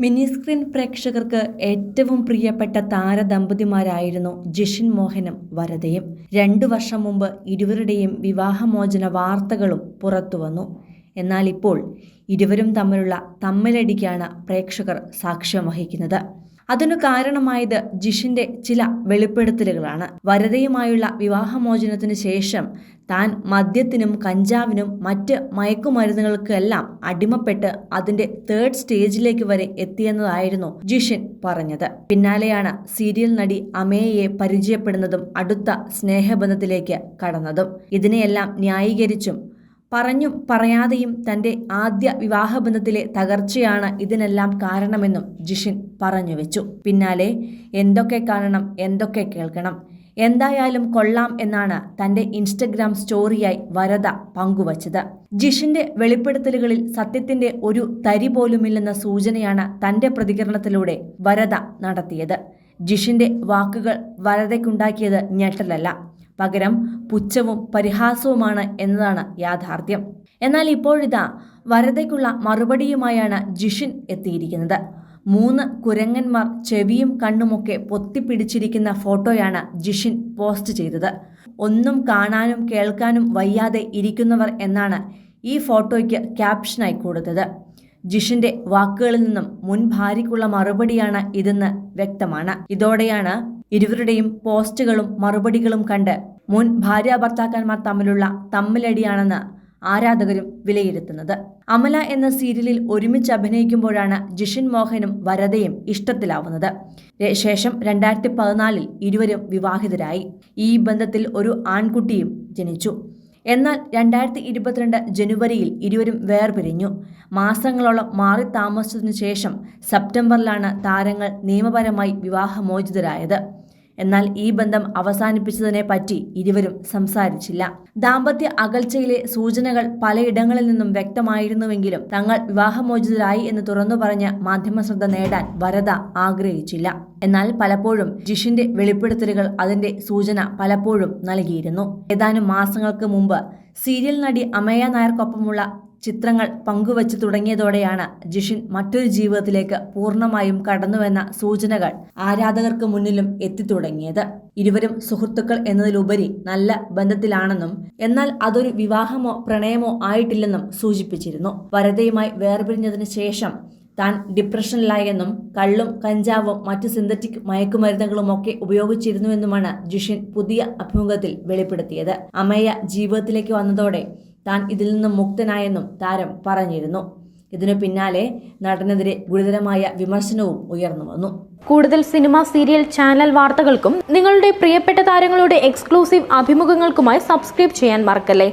Mini screen പ്രേക്ഷകർക്ക് ഏറ്റവും പ്രിയപ്പെട്ട താരദമ്പതിമാരായിരുന്നു ജിഷിൻ മോഹനും വരദയും. 2 വർഷം മുമ്പ് ഇരുവരുടെയും വിവാഹമോചന വാർത്തകളും പുറത്തുവന്നു. എന്നാൽ ഇപ്പോൾ ഇരുവരും തമ്മിലുള്ള തമ്മിലടിക്കാണ് പ്രേക്ഷകർ സാക്ഷ്യം വഹിക്കുന്നത്. അതിനു കാരണമായത് ജിഷിന്റെ ചില വെളിപ്പെടുത്തലുകളാണ്. വരദയുമായുള്ള വിവാഹമോചനത്തിന് ശേഷം താൻ മദ്യത്തിനും കഞ്ചാവിനും മറ്റ് മയക്കുമരുന്നുകൾക്കെല്ലാം അടിമപ്പെട്ട് അതിന്റെ 3rd സ്റ്റേജിലേക്ക് വരെ എത്തിയെന്നതായിരുന്നു ജിഷിൻ പറഞ്ഞത്. പിന്നാലെയാണ് സീരിയൽ നടി അമേയയെ പരിചയപ്പെടുന്നതും അടുത്ത സ്നേഹബന്ധത്തിലേക്ക് കടന്നതും. ഇതിനെയെല്ലാം ന്യായീകരിച്ചും പറഞ്ഞും പറയാതെയും തന്റെ ആദ്യ വിവാഹബന്ധത്തിലെ തകർച്ചയാണ് ഇതിനെല്ലാം കാരണമെന്നും ജിഷിൻ പറഞ്ഞുവെച്ചു. പിന്നാലെ എന്തൊക്കെ കാണണം, എന്തൊക്കെ കേൾക്കണം, എന്തായാലും കൊള്ളാം എന്നാണ് തന്റെ ഇൻസ്റ്റഗ്രാം സ്റ്റോറിയായി വരദ പങ്കുവച്ചത്. ജിഷിന്റെ വെളിപ്പെടുത്തലുകളിൽ സത്യത്തിന്റെ ഒരു തരി പോലുമില്ലെന്ന സൂചനയാണ് തന്റെ പ്രതികരണത്തിലൂടെ വരദ നടത്തിയത്. ജിഷിന്റെ വാക്കുകൾ വരദയ്ക്കുണ്ടാക്കിയത് ഞെട്ടലല്ല, പകരം പുച്ഛവും പരിഹാസവുമാണ് എന്നതാണ് യാഥാർത്ഥ്യം. എന്നാൽ ഇപ്പോഴിതാ വരദയ്ക്കുള്ള മറുപടിയുമായാണ് ജിഷിൻ എത്തിയിരിക്കുന്നത്. 3 കുരങ്ങന്മാർ ചെവിയും കണ്ണുമൊക്കെ പൊത്തിപ്പിടിച്ചിരിക്കുന്ന ഫോട്ടോയാണ് ജിഷിൻ പോസ്റ്റ് ചെയ്തത്. ഒന്നും കാണാനും കേൾക്കാനും വയ്യാതെ ഇരിക്കുന്നവർ എന്നാണ് ഈ ഫോട്ടോയ്ക്ക് ക്യാപ്ഷനായി കൊടുത്തത്. ജിഷിന്റെ വാക്കുകളിൽ നിന്നും മുൻ ഭാര്യയ്ക്കുള്ള മറുപടിയാണ് ഇതെന്ന് വ്യക്തമാണ്. ഇതോടെയാണ് ഇരുവരുടെയും പോസ്റ്റുകളും മറുപടികളും കണ്ട് മുൻ ഭാര്യാഭർത്താക്കന്മാർ തമ്മിലുള്ള തമ്മിലടിയാണെന്ന് ആരാധകരും വിലയിരുത്തുന്നത്. അമല എന്ന സീരിയലിൽ ഒരുമിച്ച് അഭിനയിക്കുമ്പോഴാണ് ജിഷിൻ മോഹനും വരദയും ഇഷ്ടത്തിലാവുന്നത്. ശേഷം 2014 ഇരുവരും വിവാഹിതരായി. ഈ ബന്ധത്തിൽ ഒരു ആൺകുട്ടിയും ജനിച്ചു. എന്നാൽ 2022 ജനുവരിയിൽ ഇരുവരും വേർപിരിഞ്ഞു. മാസങ്ങളോളം മാറി താമസിച്ചതിനു ശേഷം സെപ്റ്റംബറിലാണ് താരങ്ങൾ നിയമപരമായി വിവാഹമോചിതരായത്. എന്നാൽ ഈ ബന്ധം അവസാനിപ്പിച്ചതിനെ പറ്റി ഇരുവരും സംസാരിച്ചില്ല. ദാമ്പത്യ അകൽച്ചയിലെ സൂചനകൾ പലയിടങ്ങളിൽ നിന്നും വ്യക്തമായിരുന്നുവെങ്കിലും തങ്ങൾ വിവാഹമോചിതരായി എന്ന് തുറന്നു പറഞ്ഞ് മാധ്യമശ്രദ്ധ നേടാൻ വരദ ആഗ്രഹിച്ചില്ല. എന്നാൽ പലപ്പോഴും ജിഷിന്റെ വെളിപ്പെടുത്തലുകൾ അതിന്റെ സൂചന പലപ്പോഴും നൽകിയിരുന്നു. ഏതാനും മാസങ്ങൾക്ക് മുമ്പ് സീരിയൽ നടി അമേയ നായർക്കൊപ്പമുള്ള ചിത്രങ്ങൾ പങ്കുവച്ചു തുടങ്ങിയതോടെയാണ് ജിഷിൻ മറ്റൊരു ജീവിതത്തിലേക്ക് പൂർണ്ണമായും കടന്നുവെന്ന സൂചനകൾ ആരാധകർക്ക് മുന്നിലും എത്തിത്തുടങ്ങിയത്. ഇരുവരും സുഹൃത്തുക്കൾ എന്നതിലുപരി നല്ല ബന്ധത്തിലാണെന്നും എന്നാൽ അതൊരു വിവാഹമോ പ്രണയമോ ആയിട്ടില്ലെന്നും സൂചിപ്പിച്ചിരുന്നു. വരദയുമായി വേർപിരിഞ്ഞതിന് ശേഷം താൻ ഡിപ്രഷനിലായെന്നും കള്ളും കഞ്ചാവും മറ്റ് സിന്തറ്റിക് മയക്കുമരുന്നുകളുമൊക്കെ ഉപയോഗിച്ചിരുന്നുവെന്നുമാണ് ജിഷിൻ പുതിയ അഭിമുഖത്തിൽ വെളിപ്പെടുത്തിയത്. അമേയ ജീവിതത്തിലേക്ക് വന്നതോടെ താൻ ഇതിൽ നിന്നും മുക്തനായെന്നും താരം പറഞ്ഞിരുന്നു. ഇതിനു പിന്നാലെ നടനെതിരെ ഗുരുതരമായ വിമർശനവും ഉയർന്നു വന്നു. കൂടുതൽ സിനിമ, സീരിയൽ, ചാനൽ വാർത്തകൾക്കും നിങ്ങളുടെ പ്രിയപ്പെട്ട താരങ്ങളുടെ എക്സ്ക്ലൂസീവ് അഭിമുഖങ്ങൾക്കുമായി സബ്സ്ക്രൈബ് ചെയ്യാൻ മറക്കല്ലേ.